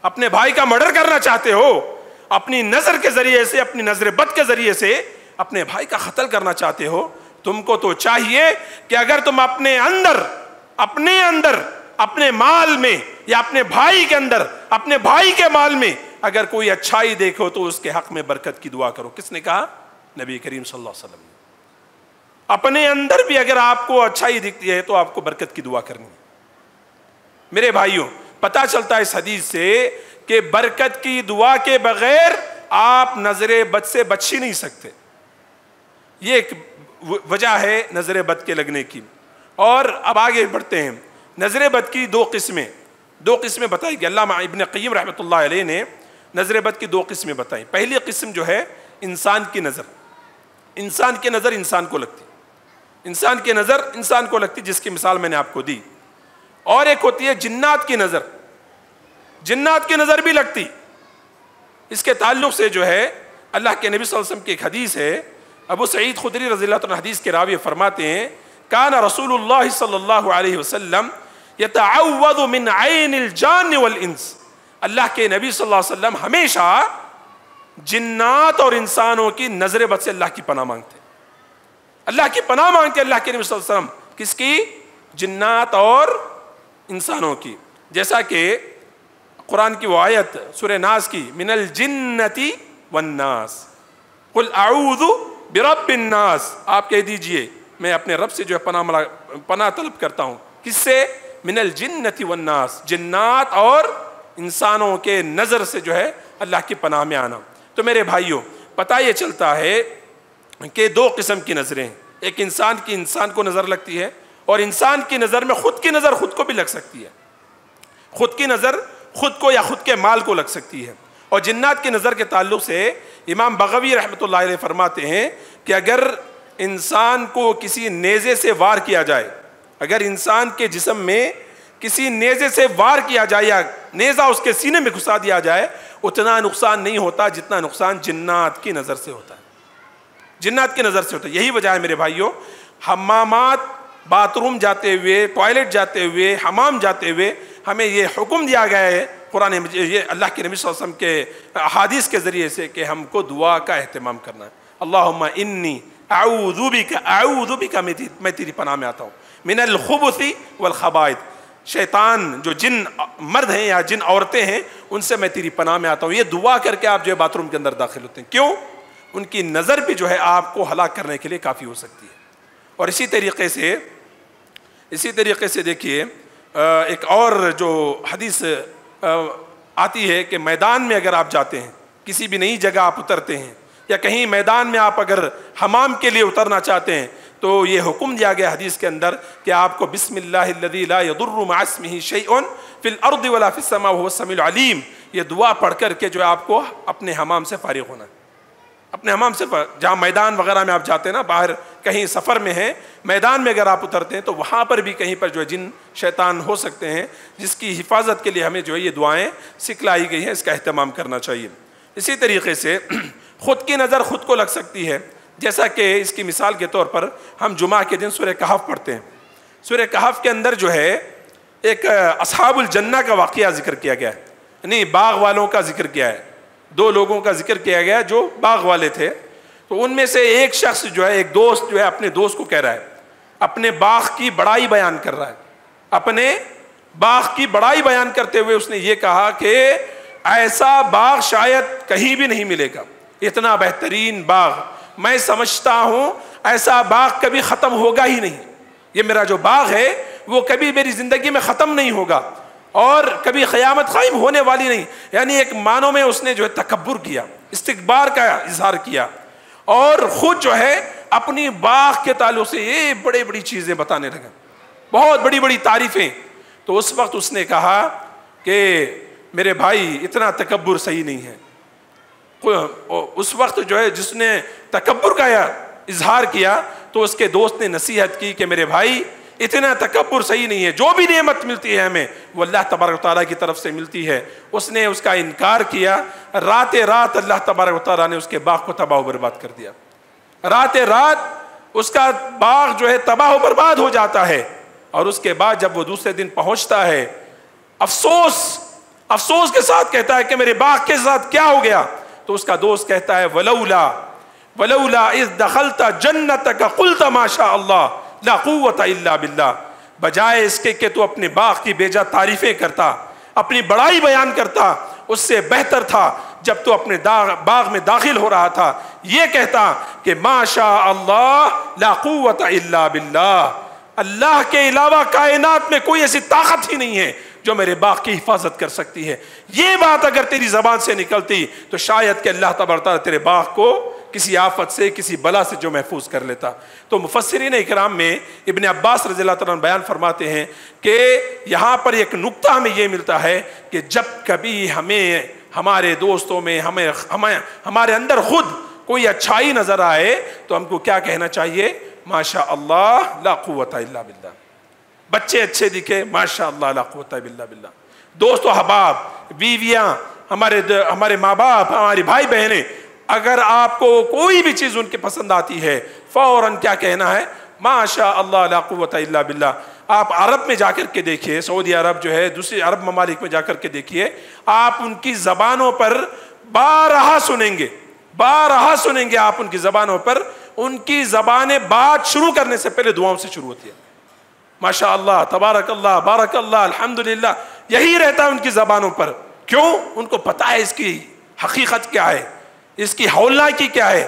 اپنے بھائی کا مرڈر کرنا چاہتے ہو، اپنی نظر کے ذریعے سے، اپنی نظر بد کے ذریعے سے اپنے بھائی کا قتل کرنا چاہتے ہو. تم کو تو چاہیے کہ اگر تم اپنے اندر اپنے مال میں یا اپنے بھائی کے اندر، اپنے بھائی کے مال میں اگر کوئی اچھائی دیکھو تو اس کے حق میں برکت کی دعا کرو. کس نے کہا؟ نبی کریم صلی اللہ علیہ وسلم نے. اپنے اندر بھی اگر آپ کو اچھائی دکھتی ہے تو آپ کو برکت کی دعا کرنی ہے. میرے بھائیوں، پتہ چلتا ہے اس حدیث سے کہ برکت کی دعا کے بغیر آپ نظر بد سے بچ ہی نہیں سکتے. یہ ایک وجہ ہے نظر بد کے لگنے کی. اور اب آگے بڑھتے ہیں. نظر بد کی دو قسمیں بتائی گئی. علامہ ابن قیم رحمۃ اللہ علیہ نے نظر بد کی دو قسمیں بتائیں. پہلی قسم جو ہے انسان کی نظر انسان کو لگتی، انسان کو لگتی، جس کی مثال میں نے آپ کو دی. اور ایک ہوتی ہے جنات کی نظر بھی لگتی. اس کے تعلق سے جو ہے اللہ کے نبی صلی اللہ علیہ وسلم کی ایک حدیث ہے. ابو سعید خدری رضی اللہ عنہ حدیث کے راوی فرماتے ہیں کان رسول اللہ صلی اللہ علیہ وسلم یتعوذ من عین الجان والانس. اللہ کے نبی صلی اللہ علیہ وسلم ہمیشہ جنات اور انسانوں کی نظر بد سے اللہ کی پناہ مانگتے. اللہ کے نبی صلی اللہ علیہ وسلم کس کی؟ جنات اور انسانوں کی. جیسا کہ قرآن کی وہ آیت سورہ ناس کی، من الجنۃ والناس قل اعوذ برب الناس. آپ کہہ دیجئے میں اپنے رب سے جو ہے پناہ طلب کرتا ہوں. کس سے؟ من الجنۃ والناس، جنات اور انسانوں کے نظر سے جو ہے اللہ کی پناہ میں آنا. تو میرے بھائیوں، پتہ یہ چلتا ہے کہ دو قسم کی نظریں ہیں. ایک انسان کو نظر لگتی ہے، اور انسان کی نظر میں خود کی نظر خود کو بھی لگ سکتی ہے. خود کی نظر خود کو یا خود کے مال کو لگ سکتی ہے۔ اور جنات کی نظر کے تعلق سے امام بغوی رحمۃ اللہ علیہ فرماتے ہیں کہ اگر انسان کو کسی نیزے سے وار کیا جائے، اگر انسان کے جسم میں کسی نیزے سے وار کیا جائے یا نیزہ اس کے سینے میں گھسا دیا جائے، اتنا نقصان نہیں ہوتا جتنا نقصان جنات کی نظر سے ہوتا ہے، جنات کی نظر سے ہوتا ہے۔ یہی وجہ ہے میرے بھائیوں، حمامات، باتھ روم جاتے ہوئے، ٹوائلٹ جاتے ہوئے، حمام جاتے ہوئے ہمیں یہ حکم دیا گیا ہے قرآن، یہ اللہ کے نبی صلی اللہ علیہ وسلم کے احادیث کے ذریعے سے، کہ ہم کو دعا کا اہتمام کرنا ہے۔ اللہم انی اعوذ بک، میں تیری پناہ میں آتا ہوں، من الخبث والخبائث، شیطان جو جن مرد ہیں یا جن عورتیں ہیں ان سے میں تیری پناہ میں آتا ہوں۔ یہ دعا کر کے آپ جو ہے باتھ روم کے اندر داخل ہوتے ہیں، کیوں؟ ان کی نظر بھی جو ہے آپ کو ہلاک کرنے کے لیے کافی ہو سکتی ہے۔ اور اسی طریقے سے دیکھیے ایک اور جو حدیث آتی ہے کہ میدان میں اگر آپ جاتے ہیں، کسی بھی نئی جگہ آپ اترتے ہیں، یا کہیں میدان میں آپ اگر حمام کے لیے اترنا چاہتے ہیں، تو یہ حکم دیا گیا حدیث کے اندر کہ آپ کو بسم اللہ الذی لا یضر مع اسمہ شیء فی الارض ولا فی السماء وهو السمیع العلیم، یہ دعا پڑھ کر کے جو آپ کو اپنے حمام سے فارغ ہونا ہے، اپنے حمام سے جہاں میدان وغیرہ میں آپ جاتے ہیں نا، باہر کہیں سفر میں ہیں، میدان میں اگر آپ اترتے ہیں تو وہاں پر بھی کہیں پر جو ہے جن شیطان ہو سکتے ہیں، جس کی حفاظت کے لیے ہمیں جو ہے یہ دعائیں سکھلائی گئی ہیں، اس کا اہتمام کرنا چاہیے۔ اسی طریقے سے خود کی نظر خود کو لگ سکتی ہے، جیسا کہ اس کی مثال کے طور پر ہم جمعہ کے دن سورہ کہف پڑھتے ہیں۔ سورہ کہف کے اندر جو ہے ایک اصحاب الجنہ کا واقعہ ذکر کیا گیا ہے، یعنی باغ والوں کا ذکر کیا ہے، دو لوگوں کا ذکر کیا گیا جو باغ والے تھے۔ تو ان میں سے ایک شخص جو ہے، ایک دوست جو ہے اپنے دوست کو کہہ رہا ہے، اپنے باغ کی بڑائی بیان کر رہا ہے، اپنے باغ کی بڑائی بیان کرتے ہوئے اس نے یہ کہا کہ ایسا باغ شاید کہیں بھی نہیں ملے گا، اتنا بہترین باغ، میں سمجھتا ہوں ایسا باغ کبھی ختم ہوگا ہی نہیں، یہ میرا جو باغ ہے وہ کبھی میری زندگی میں ختم نہیں ہوگا اور کبھی قیامت قائم ہونے والی نہیں۔ یعنی ایک معنوں میں اس نے جو ہے تکبر کیا، استکبار کا اظہار کیا، اور خود جو ہے اپنی باغ کے تعلق سے یہ بڑی بڑی چیزیں بتانے لگا، بہت بڑی بڑی تعریفیں۔ تو اس وقت اس نے کہا کہ میرے بھائی اتنا تکبر صحیح نہیں ہے۔ اس وقت جو ہے جس نے تکبر کا اظہار کیا تو اس کے دوست نے نصیحت کی کہ میرے بھائی اتنا تکبر صحیح نہیں ہے، جو بھی نعمت ملتی ہے ہمیں وہ اللہ تبارک و تعالیٰ کی طرف سے ملتی ہے۔ اس نے اس کا انکار کیا، رات اللہ تبارک و تعالیٰ نے اس کے باغ کو تباہ و برباد کر دیا، رات اس کا باغ جو ہے تباہ و برباد ہو جاتا ہے۔ اور اس کے بعد جب وہ دوسرے دن پہنچتا ہے، افسوس کے ساتھ کہتا ہے کہ میرے باغ کے ساتھ کیا ہو گیا؟ تو اس کا دوست کہتا ہے ولولا اذ دخلت جنتک قلت ما شاء اللہ لا قوت الا باللہ، بجائے اس کے کہ تو اپنے باغ کی بے جا تعریفیں کرتا، اپنی بڑائی بیان کرتا، اس سے بہتر تھا جب تو اپنے باغ میں داخل ہو رہا تھا یہ کہتا کہ ما شاء اللہ لا قوت الا باللہ، اللہ کے علاوہ کائنات میں کوئی ایسی طاقت ہی نہیں ہے جو میرے باغ کی حفاظت کر سکتی ہے۔ یہ بات اگر تیری زبان سے نکلتی تو شاید کہ اللہ تبارک تعالیٰ تیرے باغ کو کسی آفت سے، کسی بلا سے جو محفوظ کر لیتا۔ تو مفسرین اکرام میں ابن عباس رضی اللہ تعالیٰ عنہ بیان فرماتے ہیں کہ یہاں پر ایک نقطہ ہمیں یہ ملتا ہے کہ جب کبھی ہمیں ہمارے دوستوں میں ہمارے اندر خود کوئی اچھائی نظر آئے تو ہم کو کیا کہنا چاہیے؟ ماشاء اللہ لا قوت الا باللہ۔ بچے اچھے دکھے، ماشاء اللہ لا قوت الا باللہ۔ دوست و احباب، بیویاں، ہمارے ماں باپ، ہمارے بھائی بہنیں، اگر آپ کو کوئی بھی چیز ان کے پسند آتی ہے فوراً کیا کہنا ہے؟ ماشاء اللہ لا قوت الا باللہ۔ آپ عرب میں جا کر کے دیکھیے، سعودی عرب جو ہے، دوسری عرب ممالک میں جا کر کے دیکھیے، آپ ان کی زبانوں پر بارہا سنیں گے آپ ان کی زبانوں پر، ان کی زبانیں بات شروع کرنے سے پہلے دعاؤں سے شروع ہوتی ہے۔ ماشاء اللہ، تبارک اللہ، بارک اللہ، الحمدللہ، یہی رہتا ہے ان کی زبانوں پر۔ کیوں؟ ان کو پتہ ہے اس کی حقیقت کیا ہے، اس کی ہولناکی کیا ہے،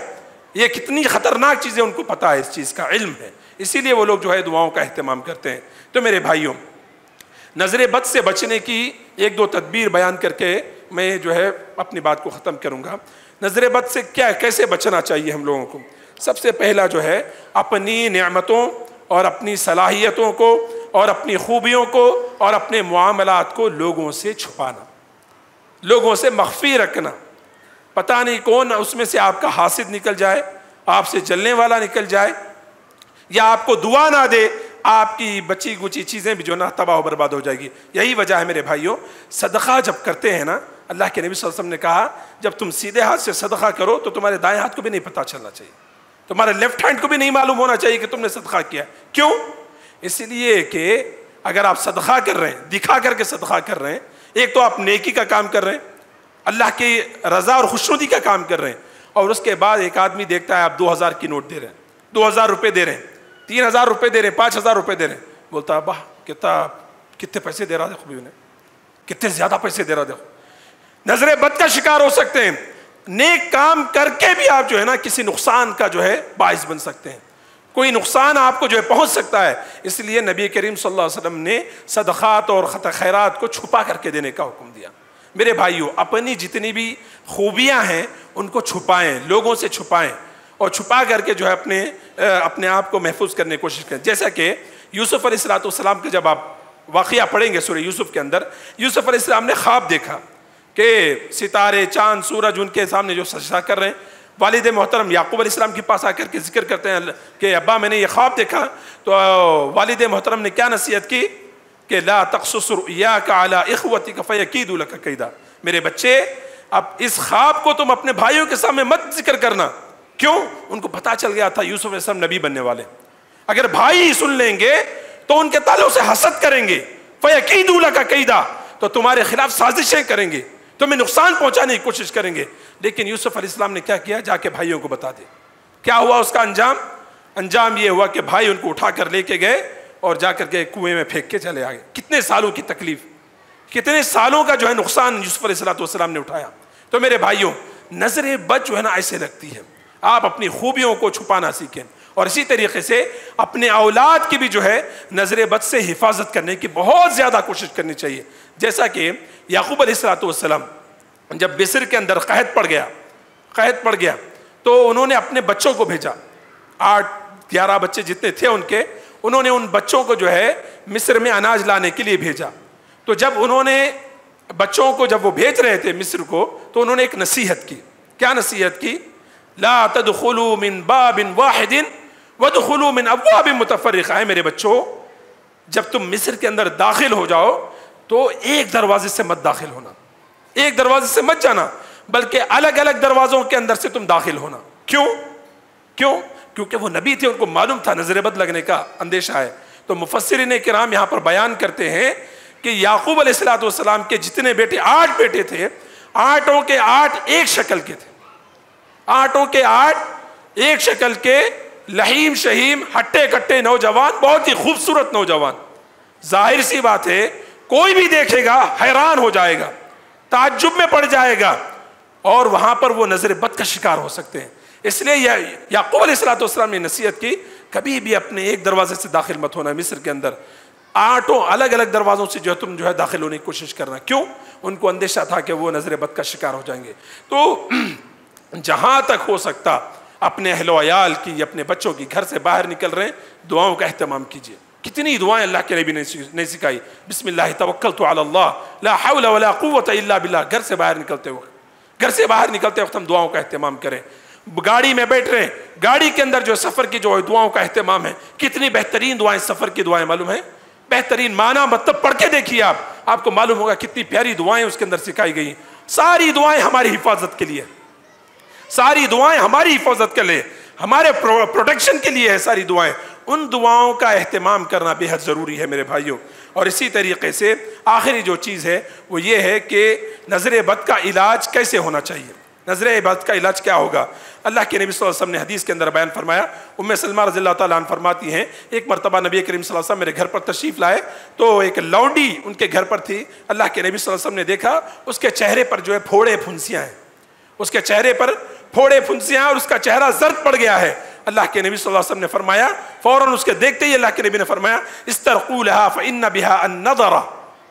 یہ کتنی خطرناک چیزیں ان کو پتہ ہے، اس چیز کا علم ہے، اسی لیے وہ لوگ جو ہے دعاؤں کا اہتمام کرتے ہیں۔ تو میرے بھائیوں، نظر بد سے بچنے کی ایک دو تدبیر بیان کر کے میں جو ہے اپنی بات کو ختم کروں گا۔ نظر بد سے کیسے بچنا چاہیے ہم لوگوں کو؟ سب سے پہلا جو ہے اپنی نعمتوں اور اپنی صلاحیتوں کو اور اپنی خوبیوں کو اور اپنے معاملات کو لوگوں سے چھپانا۔ لوگوں سے مخفی رکھنا، پتہ نہیں کون اس میں سے آپ کا حاسد نکل جائے، آپ سے جلنے والا نکل جائے، یا آپ کو دعا نہ دے، آپ کی بچی گچی چیزیں بھی جو نا تباہ و برباد ہو جائے گی۔ یہی وجہ ہے میرے بھائیوں، صدقہ جب کرتے ہیں نا، اللہ کے نبی صلی اللہ علیہ وسلم نے کہا جب تم سیدھے ہاتھ سے صدقہ کرو تو تمہارے دائیں ہاتھ کو بھی نہیں پتہ چلنا چاہیے، تمہارے لیفٹ ہینڈ کو بھی نہیں معلوم ہونا چاہیے کہ تم نے صدقہ کیا۔ کیوں؟ اس لیے کہ اگر آپ صدقہ کر رہے ہیں، دکھا کر کے صدقہ کر رہے ہیں، ایک تو آپ نیکی کا کام کر رہے ہیں، اللہ کی رضا اور خوشنودی کا کام کر رہے ہیں، اور اس کے بعد ایک آدمی دیکھتا ہے آپ 2000 کی نوٹ دے رہے ہیں، 2000 روپے دے رہے ہیں، 3000 روپے دے رہے ہیں، 5000 روپے دے رہے ہیں، بولتا ہے باہ کتنے پیسے دے رہا دیکھو بھی انہیں، کتنے زیادہ پیسے دے رہا دیکھو۔ نظر بد کا شکار ہو سکتے ہیں، نیک کام کر کے بھی آپ جو ہے نا کسی نقصان کا جو ہے باعث بن سکتے ہیں، کوئی نقصان آپ کو جو ہے پہنچ سکتا ہے۔ اس لیے نبی کریم صلی اللہ علیہ وسلم نے صدقات اور خیرات کو چھپا کر کے دینے کا حکم دیا۔ میرے بھائیوں، اپنی جتنی بھی خوبیاں ہیں ان کو چھپائیں، لوگوں سے چھپائیں، اور چھپا کر کے جو ہے اپنے آپ کو محفوظ کرنے کی کوشش کریں۔ جیسا کہ یوسف علیہ السلام کے جب آپ واقعہ پڑھیں گے سورہ یوسف کے اندر، یوسف علیہ السلام نے خواب دیکھا کہ ستارے، چاند، سورج ان کے سامنے جو سجدہ کر رہے ہیں۔ والد محترم یعقوب علیہ السلام کے پاس آ کر کے ذکر کرتے ہیں کہ ابا میں نے یہ خواب دیکھا، تو والد محترم نے کیا نصیحت کی کہ لا تقصص رؤیاک علی اخوتک فیکیدوا لک کیدا، میرے بچے اب اس خواب کو تم اپنے بھائیوں کے سامنے مت ذکر کرنا۔ کیوں؟ ان کو پتہ چل گیا تھا یوسف علیہ السلام نبی بننے والے، اگر بھائی سن لیں گے تو ان کے تعلق سے حسد کریں گے، فیکیدوا لک کیدا، تو تمہارے خلاف سازشیں کریں گے، تمہیں نقصان پہنچانے کی کوشش کریں گے۔ لیکن یوسف علیہ السلام نے کیا کیا؟ جا کے بھائیوں کو بتا دے۔ کیا ہوا اس کا انجام یہ ہوا کہ بھائی ان کو اٹھا کر لے کے گئے اور جا کر کے کنویں میں پھینک کے چلے آگے۔ کتنے سالوں کی تکلیف، کتنے سالوں کا جو ہے نقصان یوسف علیہ السلام نے اٹھایا۔ تو میرے بھائیوں، نظر بد جو ہے نا ایسے لگتی ہے، آپ اپنی خوبیوں کو چھپانا سیکھیں، اور اسی طریقے سے اپنے اولاد کی بھی جو ہے نظر بد سے حفاظت کرنے کی بہت زیادہ کوشش کرنی چاہیے۔ جیسا کہ یعقوب علیہ السلام جب مصر کے اندر قحط پڑ گیا تو انہوں نے اپنے بچوں کو بھیجا، 8-11 بچے جتنے تھے ان کے، انہوں نے ان بچوں کو جو ہے مصر میں اناج لانے کے لیے بھیجا۔ تو جب انہوں نے بچوں کو جب وہ بھیج رہے تھے مصر کو، تو انہوں نے ایک نصیحت کی۔ کیا نصیحت کی؟ لا تدخلوا من باب واحد وادخلوا من ابواب متفرقہ۔ ہے میرے بچوں، جب تم مصر کے اندر داخل ہو جاؤ تو ایک دروازے سے مت داخل ہونا، ایک دروازے سے مت جانا، بلکہ الگ الگ دروازوں کے اندر سے تم داخل ہونا۔ کیوں؟ کیونکہ وہ نبی تھے، ان کو معلوم تھا نظر بد لگنے کا اندیشہ ہے۔ تو مفسرین کرام یہاں پر بیان کرتے ہیں کہ یعقوب علیہ السلام کے جتنے بیٹے، 8 بیٹے تھے، 8 کے 8 ایک شکل کے تھے، 8 کے 8 ایک شکل کے، لحیم شہیم ہٹے کٹے نوجوان، بہت ہی خوبصورت نوجوان۔ ظاہر سی بات ہے کوئی بھی دیکھے گا حیران ہو جائے گا، تعجب میں پڑ جائے گا، اور وہاں پر وہ نظر بد کا شکار ہو سکتے ہیں۔ اس لیے یعقوب علیہ السلام نے نصیحت کی، کبھی بھی اپنے ایک دروازے سے داخل مت ہونا مصر کے اندر، 8 الگ الگ دروازوں سے جو ہے تم جو ہے داخل ہونے کی کوشش کرنا۔ کیوں؟ ان کو اندیشہ تھا کہ وہ نظر بد کا شکار ہو جائیں گے۔ تو جہاں تک ہو سکتا اپنے اہل و عیال کی، اپنے بچوں کی، گھر سے باہر نکل رہے ہیں، دعاؤں کا اہتمام کیجیے۔ کتنی دعائیں اللہ کے نبی نے سکھائی، بسم اللہ توکلت علی اللہ لا حول ولا قوت الا باللہ۔ گھر سے باہر نکلتے وقت ہم دعاؤں کا اہتمام کریں۔ گاڑی میں بیٹھ رہے ہیں، گاڑی کے اندر جو سفر کی جو دعاؤں کا اہتمام ہے، کتنی بہترین دعائیں سفر کی دعائیں معلوم ہیں، بہترین معنی مطلب پڑھ کے دیکھیے آپ کو معلوم ہوگا کتنی پیاری دعائیں اس کے اندر سکھائی گئی۔ ساری دعائیں ہماری حفاظت کے لیے، ساری دعائیں ہماری حفاظت کے لیے، ہمارے پروٹیکشن کے لیے ہے ساری دعائیں۔ ان دعاؤں کا اہتمام کرنا بے حد ضروری ہے میرے بھائیوں۔ اور اسی طریقے سے آخری جو چیز ہے وہ یہ ہے کہ نظر بد کا علاج کیسے ہونا چاہیے، نظر بد کا علاج کیا ہوگا۔ اللہ کے نبی صلی اللہ علیہ وسلم نے حدیث کے اندر بیان فرمایا، ام سلمہ رضی اللہ تعالیٰ عنہ فرماتی ہیں، ایک مرتبہ نبی کریم صلی اللہ علیہ وسلم میرے گھر پر تشریف لائے تو ایک لونڈی ان کے گھر پر تھی۔ اللہ کے نبی صلی اللہ علیہ وسلم نے دیکھا اس کے چہرے پر جو ہے پھوڑے پھنسیاں ہیں، اس کے چہرے پر پھوڑے پھنسیاں، اور اس کا چہرہ زرد پڑ گیا ہے۔ اللہ کے نبی صلی اللہ علیہ وسلم نے فرمایا، فوراً اس کے دیکھتے ہی اللہ کے نبی نے فرمایا، استرقوا لها فإن بها النظر۔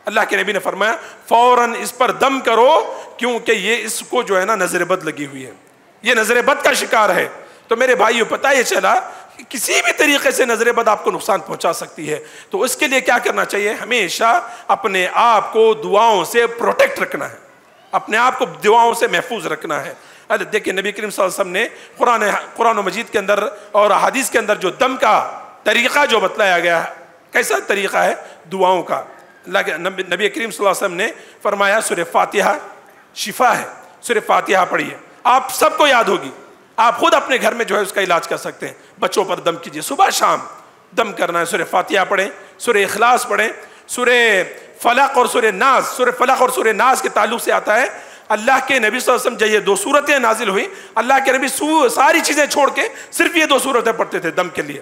اللہ کے نبی نے فرمایا فوراً اس پر دم کرو، کیونکہ یہ اس کو جو ہے نا نظر بد لگی ہوئی ہے، یہ نظر بد کا شکار ہے۔ تو میرے بھائیو، پتہ یہ چلا کہ کسی بھی طریقے سے نظر بد آپ کو نقصان پہنچا سکتی ہے، تو اس کے لیے کیا کرنا چاہیے؟ ہمیشہ اپنے آپ کو دعاؤں سے پروٹیکٹ رکھنا ہے، اپنے آپ کو دعاؤں سے محفوظ رکھنا ہے۔ دیکھیں نبی کریم صلی اللہ علیہ وسلم نے قرآن و مجید کے اندر اور احادیث کے اندر جو دم کا طریقہ جو بتلایا گیا ہے، کیسا طریقہ ہے؟ دعاؤں کا۔ نبی کریم صلی اللہ علیہ وسلم نے فرمایا سورہ فاتحہ شفا ہے، سورہ فاتحہ پڑھیے، آپ سب کو یاد ہوگی، آپ خود اپنے گھر میں جو ہے اس کا علاج کر سکتے ہیں، بچوں پر دم کیجیے، صبح شام دم کرنا ہے، سورہ فاتحہ پڑھیں، سورہ اخلاص پڑھیں، سورہ فلق اور سورہ ناس۔ سورہ فلق اور سورہ ناس کے تعلق سے آتا ہے اللہ کے نبی صلی اللہ علیہ وسلم جب یہ دو صورتیں نازل ہوئی، اللہ کے نبی ساری چیزیں چھوڑ کے صرف یہ دو صورتیں پڑھتے تھے دم کے لیے۔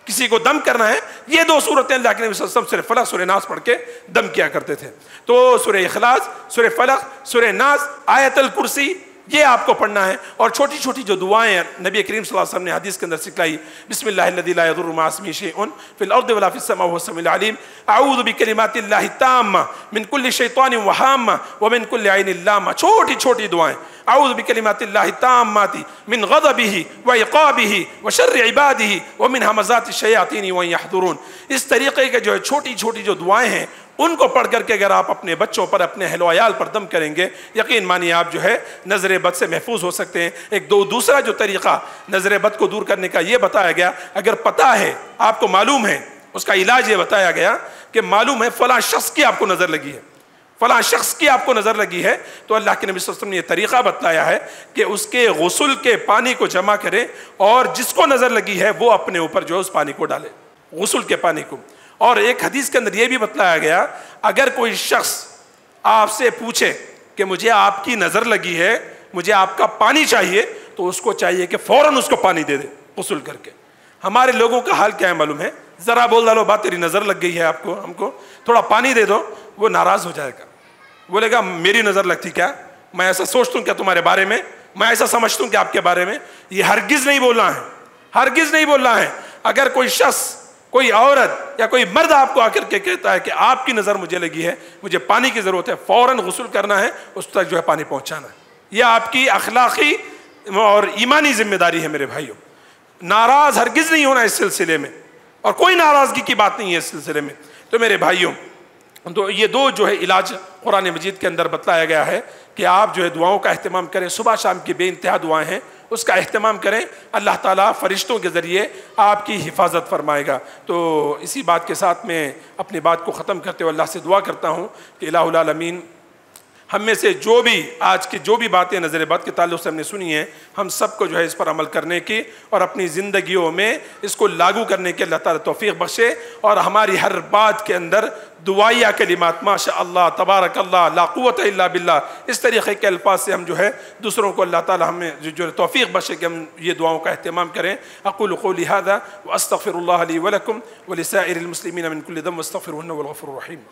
کسی کو دم کرنا ہے، یہ دو صورتیں اللہ کے نبی صلی اللہ علیہ وسلم سورہ فلق سورہ ناس پڑھ کے دم کیا کرتے تھے۔ تو سورہ اخلاص، سورہ فلق، سورہ ناس، آیت الکرسی، یہ آپ کو پڑھنا ہے۔ اور چھوٹی چھوٹی جو دعائیں نبی کریم صلی اللہ علیہ وسلم نے حدیث کے اندر سکھلائی، بسم اللہ الذی لا یضر مع اسمہ شیء فی الارض ولا فی السماء وهو السمیع العلیم، اعوذ بکلمات اللہ التامہ من کل شیطان وہامہ ومن کل عین لامہ۔ چھوٹی چھوٹی دعائیں، اعوذ بکلمات اللہ التامات من غضبہ وعقابہ وشر عبادہ ومن ہمزات الشیاطین وان یحضرون۔ اس طریقے کے جو ہے چھوٹی چھوٹی جو دعائیں ہیں، ان کو پڑھ کر کے اگر آپ اپنے بچوں پر، اپنے اہل و عیال پر دم کریں گے، یقین مانیے آپ جو ہے نظر بد سے محفوظ ہو سکتے ہیں۔ ایک دوسرا جو طریقہ نظر بد کو دور کرنے کا یہ بتایا گیا، اگر پتہ ہے، آپ کو معلوم ہے، اس کا علاج یہ بتایا گیا کہ معلوم ہے فلاں شخص کی آپ کو نظر لگی ہے، فلاں شخص کی آپ کو نظر لگی ہے، تو اللہ کے نبی صلی اللہ علیہ وسلم نے یہ طریقہ بتلایا ہے کہ اس کے غسل کے پانی کو جمع کرے اور جس کو نظر لگی ہے وہ اپنے اوپر جو ہے اس پانی کو ڈالے، غسل کے پانی کو۔ اور ایک حدیث کے اندر یہ بھی بتلایا گیا، اگر کوئی شخص آپ سے پوچھے کہ مجھے آپ کی نظر لگی ہے، مجھے آپ کا پانی چاہیے، تو اس کو چاہیے کہ فوراً اس کو پانی دے دے غسل کر کے۔ ہمارے لوگوں کا حال کیا ہے معلوم ہے؟ ذرا بول ڈالو بات، تیری نظر لگ گئی ہے، آپ کو، ہم کو تھوڑا پانی دے دو، وہ ناراض ہو جائے گا، بولے گا میری نظر لگتی کیا، میں ایسا سوچتا ہوں کیا تمہارے بارے میں، میں ایسا سمجھتا ہوں کہ آپ کے بارے میں۔ یہ ہرگز نہیں بولنا ہے، ہرگز نہیں بولنا ہے۔ اگر کوئی شخص، کوئی عورت یا کوئی مرد آپ کو آ کر کے کہتا ہے کہ آپ کی نظر مجھے لگی ہے، مجھے پانی کی ضرورت ہے، فوراً غسل کرنا ہے، اس تک جو ہے پانی پہنچانا ہے۔ یہ آپ کی اخلاقی اور ایمانی ذمہ داری ہے میرے بھائیوں۔ ناراض ہرگز نہیں ہونا اس سلسلے میں، اور کوئی ناراضگی کی بات نہیں ہے اس سلسلے میں۔ تو میرے بھائیوں، تو یہ دو جو ہے علاج قرآن مجید کے اندر بتلایا گیا ہے کہ آپ جو ہے دعاؤں کا اہتمام کریں، صبح شام کی بے انتہا دعائیں ہیں، اس کا اہتمام کریں، اللہ تعالیٰ فرشتوں کے ذریعے آپ کی حفاظت فرمائے گا۔ تو اسی بات کے ساتھ میں اپنی بات کو ختم کرتے ہوئے اللہ سے دعا کرتا ہوں کہ الہ العالمین ہم میں سے جو بھی آج کی جو بھی باتیں نظر بد کے تعلق سے ہم نے سنی ہیں، ہم سب کو جو ہے اس پر عمل کرنے کی اور اپنی زندگیوں میں اس کو لاگو کرنے کی اللہ تعالیٰ توفیق بخشے، اور ہماری ہر بات کے اندر دعائیہ کلمات، ماشاء اللہ، تبارک اللہ، لا قوت الا باللہ، اس طریقے کے الفاظ سے ہم جو ہے دوسروں کو اللہ تعالیٰ ہمیں جو توفیق بخشے کہ ہم یہ دعاؤں کا اہتمام کریں۔ اقول قولی ھذا واستغفر اللہ لی ولکم ولسائر المسلمین من کل ذنب واستغفروہ انہ هو الغفور الرحیم۔